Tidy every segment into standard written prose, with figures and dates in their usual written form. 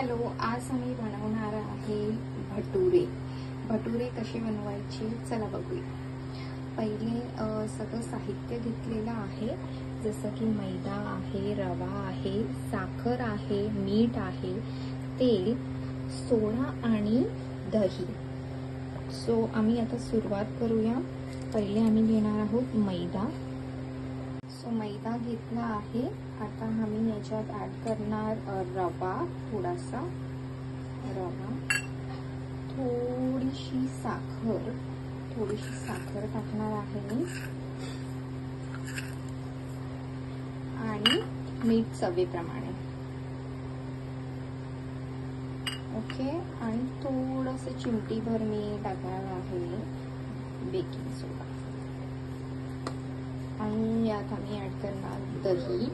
Hello, आज आम्ही बनवणार आहे भटुरे. भटुरे कसे बनवायचे चला बघूया. पहिले सगळं साहित्य घेतलेलं आहे, जसं की मैदा आहे, रवा आहे, साखर आहे, मीठ आहे, तेल, सोडा आणि दही. सो आम्ही आता सुरुवात करूया. पहिले आम्ही घेणार आहोत मैदा. सो मैदा घेतला आहे. आता आम्ही याच्यात ऍड करणार रवा, थोडासा रवा, थोडीशी साखर टाकणार आहे मी आणि मीठ चवीप्रमाणे. ओके, आणि थोडंसं चिमटीभर मी टाकणार आहे बेकिंग सोडा आणि यात आम्ही ऍड करणार दही.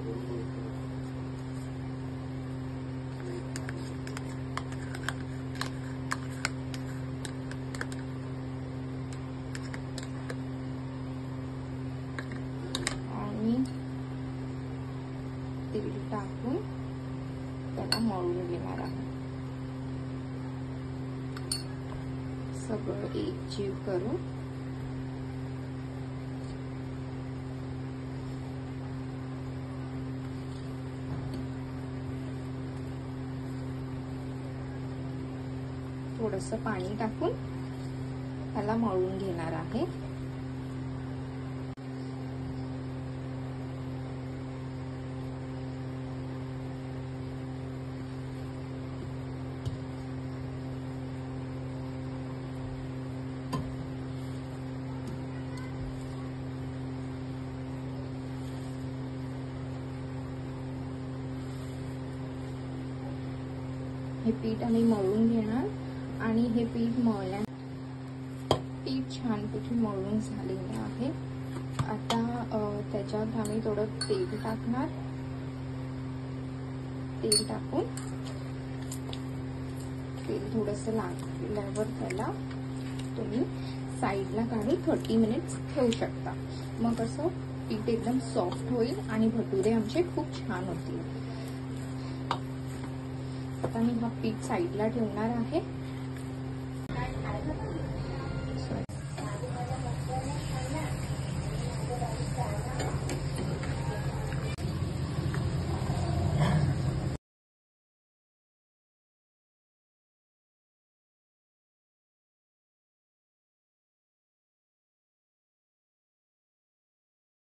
आणि तेल टाकून त्याला मळून घेणार आहे. सगळं एकजीव करून थोडंसं पाणी टाकून त्याला मळून घेणार आहे. हे पीठ आम्ही मळून घेणार आणि हे पीठ पीठ छानपैकी मळून झालेलं आहे. आता त्याच्यात आम्ही थोडं तेल टाकणार. तेल टाकून तेल थोडंसं लागल्यावर त्याला तुम्ही साईडला काढून 30 मिनिट्स ठेवू शकता. मग असं पीठ एकदम सॉफ्ट होईल आणि भटुरे आमचे खूप छान होतील. आता मी हा पीठ साईडला ठेवणार आहे.